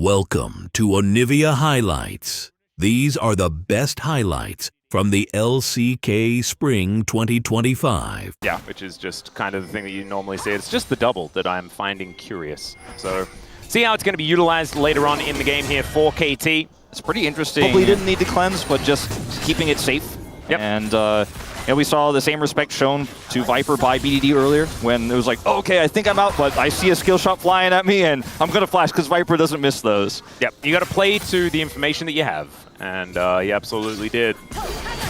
Welcome to Onivia Highlights. These are the best highlights from the LCK Spring 2025. Yeah, which is just kind of the thing that you normally see. It's just the double that I'm finding curious. So, see how it's going to be utilized later on in the game here for KT. It's pretty interesting. Probably didn't need to cleanse, but just keeping it safe. Yep. And we saw the same respect shown to Viper by BDD earlier when it was like, oh, okay, I think I'm out, but I see a skill shot flying at me, and I'm going to flash because Viper doesn't miss those. Yep, you got to play to the information that you have, and he absolutely did.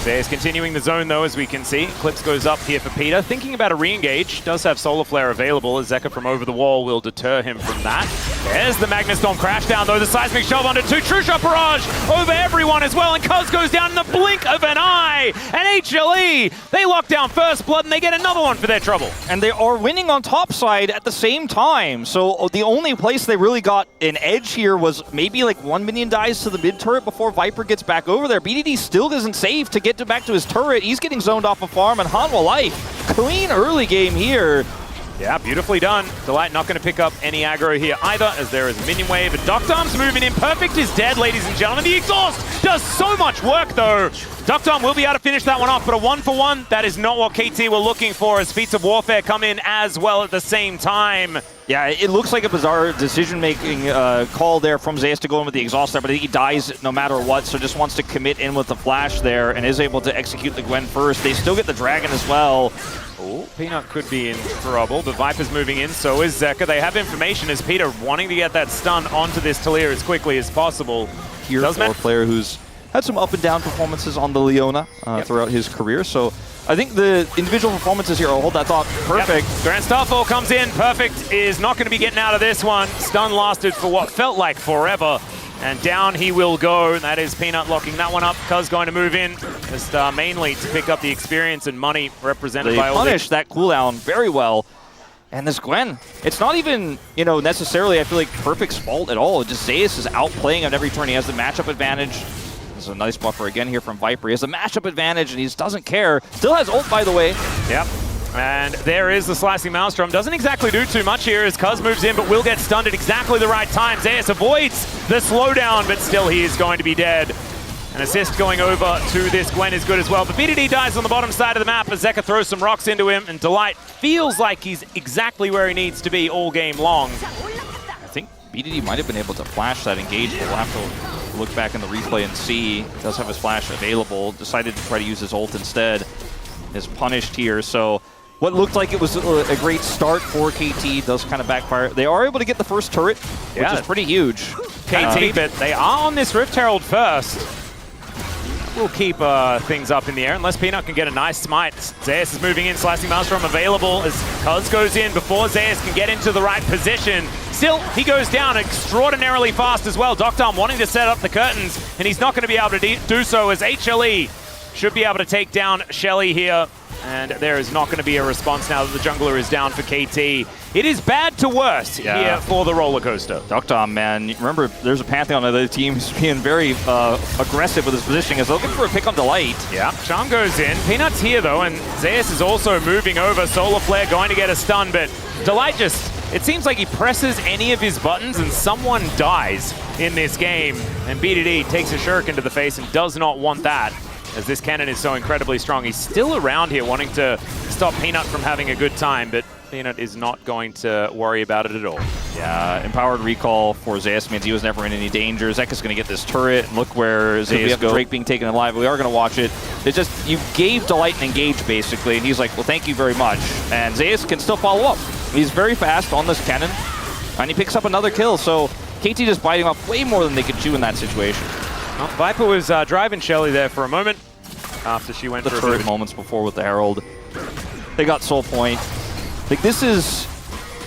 There's continuing the zone, though, as we can see. Clips goes up here for Peter. Thinking about a re-engage. Does have Solar Flare available, as Zeka from over the wall will deter him from that. There's the Magnastorm crash down, though. The Seismic Shove onto two. True Shot Barrage over everyone as well, and Cuz goes down in the blink of an eye. And HLE, they lock down First Blood, and they get another one for their trouble. And they are winning on top side at the same time. So the only place they really got an edge here was maybe like 1 minion dies to the mid turret before Viper gets back over there. BDD still isn't safe to get back to his turret. He's getting zoned off a farm, and Hanwha life. Clean early game here. Yeah, beautifully done. Delight not going to pick up any aggro here either, as there is a minion wave. And Doctarm's moving in. Perfect is dead, ladies and gentlemen. The exhaust does so much work, though. Doctarm will be able to finish that one off, but a 1-for-1, that is not what KT were looking for, as Feats of Warfare come in as well at the same time. Yeah, it looks like a bizarre decision-making call there from Zeus to go in with the exhaust there, but he dies no matter what, so just wants to commit in with the flash there and is able to execute the Gwen first. They still get the Dragon as well. Oh, Peanut could be in trouble, but Viper's moving in, so is Zeka. They have information as Peter wanting to get that stun onto this Talir as quickly as possible. Here for a player who's had some up and down performances on the Leona throughout his career, so I think the individual performances here will hold that thought perfect. Yep. Grand Starfall comes in. Perfect is not going to be getting out of this one. Stun lasted for what felt like forever. And down he will go. That is Peanut locking that one up. Cuz going to move in, just mainly to pick up the experience and money represented by all They punish that cooldown very well. And this Gwen, it's not even, necessarily, I feel like, Perfect's fault at all. Just Zeus is outplaying on every turn. He has the matchup advantage. There's a nice buffer again here from Viper. He has a matchup advantage, and he just doesn't care. Still has ult, by the way. Yep. And there is the Slicing Maelstrom. Doesn't exactly do too much here as Cuz moves in, but will get stunned at exactly the right time. Zeus avoids the slowdown, but still he is going to be dead. An assist going over to this Gwen is good as well. But BDD dies on the bottom side of the map as Zeka throws some rocks into him, and Delight feels like he's exactly where he needs to be all game long. I think BDD might have been able to flash that engage, but we'll have to look back in the replay and see. He does have his flash available. Decided to try to use his ult instead. Is punished here, so what looked like it was a great start for KT does kind of backfire. They are able to get the first turret, which is pretty huge. KT, but they are on this Rift Herald first. We'll keep things up in the air unless Peanut can get a nice smite. Zeus is moving in, Slicing Maelstrom available as Cuz goes in before Zeus can get into the right position. Still, he goes down extraordinarily fast as well. Doctarm wanting to set up the curtains, and he's not going to be able to do so as HLE should be able to take down Shelly here. And there is not going to be a response now that the jungler is down for KT. It is bad to worse here for the roller coaster. Doctarm, man, remember there's a Pantheon on the other team who's being very aggressive with his positioning. Is looking for a pick on Delight. Yeah, Charm goes in. Peanut's here though, and Zeus is also moving over. Solar Flare going to get a stun, but Delight just, it seems like he presses any of his buttons and someone dies in this game. And BDD takes a shuriken to the face and does not want that, as this cannon is so incredibly strong. He's still around here wanting to stop Peanut from having a good time, but Peanut is not going to worry about it at all. Yeah, empowered recall for Zeus means he was never in any danger. Zeka's going to get this turret, and look where Zeus goes. Drake being taken alive. We are going to watch it. It's just, you gave Delight an engage, basically, and he's like, well, thank you very much. And Zeus can still follow up. He's very fast on this cannon, and he picks up another kill, so KT just biting off way more than they could chew in that situation. Well, Viper was driving Shelly there for a moment after she went the for turret moments before with the Herald. They got Soul Point. Like, this is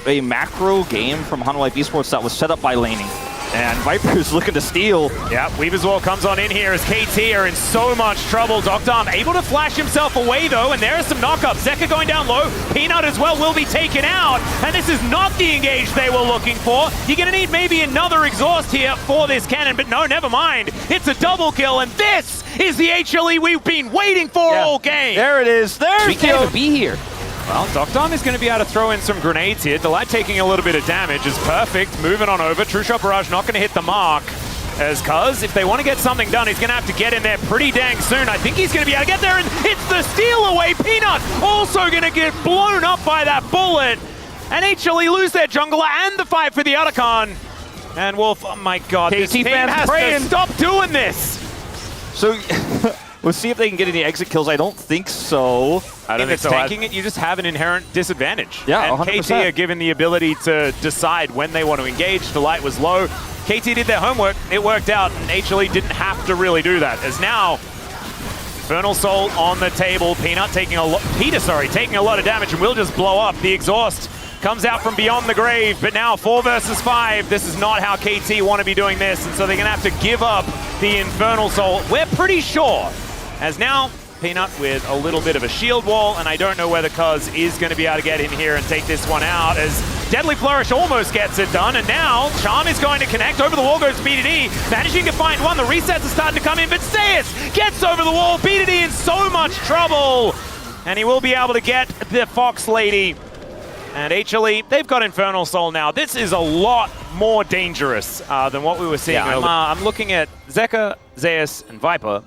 a macro game from Hanwha Esports that was set up by laning. And Viper's looking to steal. Yeah, Weaver's Wall comes on in here as KT are in so much trouble. Doctarm able to flash himself away though, and there are some knockups. Zeka going down low. Peanut as well will be taken out. And this is not the engage they were looking for. You're going to need maybe another exhaust here for this cannon, but no, never mind. It's a double kill, and this is the HLE we've been waiting for all game. There it is. There's we can't even be here. Well, Doctom is going to be able to throw in some grenades here. Delight taking a little bit of damage is perfect. Moving on over. True Shot Barrage not going to hit the mark. As Cuz, if they want to get something done, he's going to have to get in there pretty dang soon. I think he's going to be able to get there, and it's the steal away. Peanut also going to get blown up by that bullet. And HLE lose their jungler and the fight for the Otacon. And Wolf, oh my god, this team has to stop doing this. So, we'll see if they can get any exit kills. I don't think so. I don't think so. If it's tanking it, you just have an inherent disadvantage. Yeah, and 100%. KT are given the ability to decide when they want to engage. Delight was low. KT did their homework. It worked out, and HLE didn't have to really do that. As now, Infernal Soul on the table. Peter taking a lot of damage, and will just blow up. The exhaust comes out from beyond the grave, but now 4 versus 5. This is not how KT want to be doing this, and so they're going to have to give up the Infernal Soul. We're pretty sure. As now, Peanut with a little bit of a shield wall, and I don't know whether Cuz is going to be able to get in here and take this one out, as Deadly Flourish almost gets it done, and now Charm is going to connect. Over the wall goes BDD, managing to find one. The resets are starting to come in, but Zeus gets over the wall. BDD in so much trouble, and he will be able to get the Fox Lady. And HLE, they've got Infernal Soul now. This is a lot more dangerous than what we were seeing. Yeah, I'm looking at Zeka, Zeus, and Viper.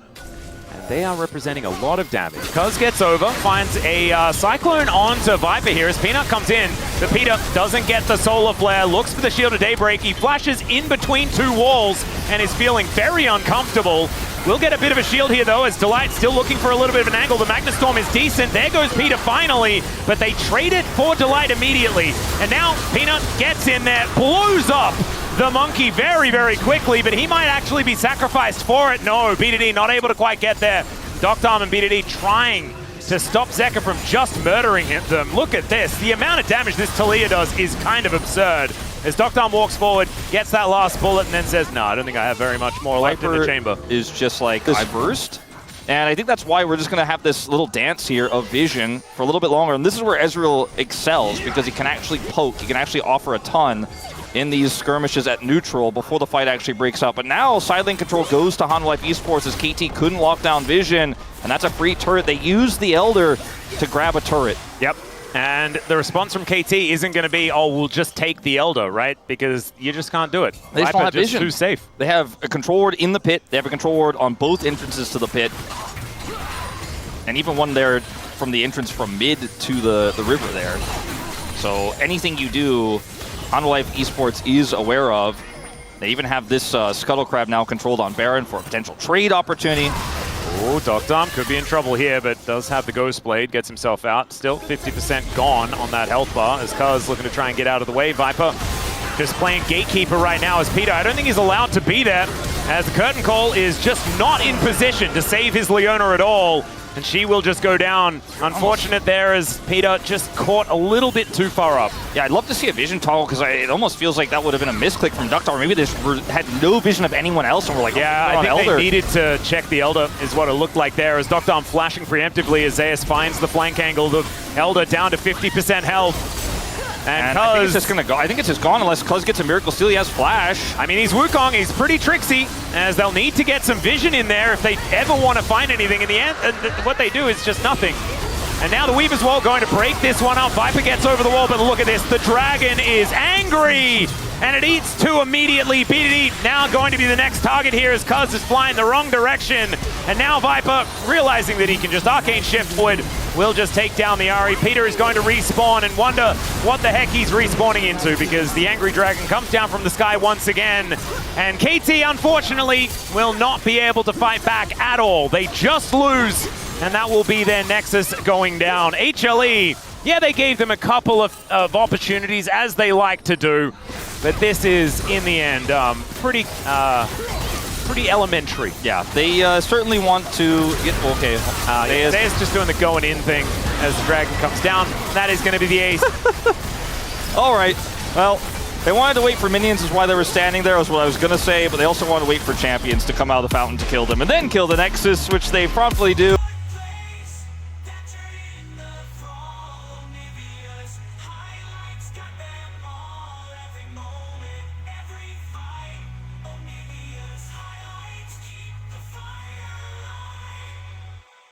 They are representing a lot of damage. Cuz gets over, finds a Cyclone onto Viper here as Peanut comes in, but Peter doesn't get the Solar Flare, looks for the Shield of Daybreak. He flashes in between 2 walls and is feeling very uncomfortable. We'll get a bit of a shield here though, as Delight still looking for a little bit of an angle. The Magna Storm is decent. There goes Peter finally, but they trade it for Delight immediately. And now Peanut gets in there, blows up the monkey very, very quickly, but he might actually be sacrificed for it. No, BDD not able to quite get there. Doctom and BDD trying to stop Zeka from just murdering them. Look at this. The amount of damage this Talia does is kind of absurd. As Doctom walks forward, gets that last bullet, and then says, no, I don't think I have very much more left in the chamber. Is just like, I burst. And I think that's why we're just going to have this little dance here of vision for a little bit longer. And this is where Ezreal excels, because he can actually poke. He can actually offer a ton in these skirmishes at neutral before the fight actually breaks up. But now side lane control goes to Hanwha Esports as KT couldn't lock down vision, and that's a free turret. They used the Elder to grab a turret. Yep. And the response from KT isn't going to be, oh, we'll just take the Elder, right? Because you just can't do it. They just don't have vision. Too safe. They have a control ward in the pit. They have a control ward on both entrances to the pit. And even one there from the entrance from mid to the river there. So anything you do, Hanwha Esports is aware of. They even have this Scuttle Crab now controlled on Baron for a potential trade opportunity. Oh, Doctom could be in trouble here, but does have the Ghost Blade, gets himself out. Still 50% gone on that health bar as Cuz looking to try and get out of the way. Viper just playing Gatekeeper right now as Peter. I don't think he's allowed to be there, as the Curtain Call is just not in position to save his Leona at all. And she will just go down. Unfortunate there as Peter just caught a little bit too far up. Yeah, I'd love to see a vision toggle because it almost feels like that would have been a misclick from Ductar. Or maybe they just had no vision of anyone else and we're like, yeah, I think Elder. They needed to check the Elder is what it looked like there as Doctor flashing preemptively as Zeus finds the flank angle. The Elder down to 50% health. And I think it's just going to go. I think it's just gone unless Cuz gets a Miracle Steal. He has Flash. I mean, he's Wukong. He's pretty tricksy, as they'll need to get some vision in there if they ever want to find anything. In the end, what they do is just nothing. And now the Weaver's Wall going to break this one up. Viper gets over the wall, but look at this. The Dragon is angry, and it eats 2 immediately. BDD now going to be the next target here as Cuz is flying the wrong direction. And now Viper, realizing that he can just Arcane Shift forward, will just take down the Ahri. Peter is going to respawn and wonder what the heck he's respawning into, because the Angry Dragon comes down from the sky once again. And KT, unfortunately, will not be able to fight back at all. They just lose, and that will be their Nexus going down. HLE, yeah, they gave them a couple of opportunities, as they like to do, but this is, in the end, pretty elementary. Yeah, they certainly want to get, okay. Zeus just doing the going in thing as the Dragon comes down. That is going to be the ace. All right, well, they wanted to wait for minions is why they were standing there, is what I was going to say, but they also wanted to wait for champions to come out of the fountain to kill them, and then kill the Nexus, which they promptly do.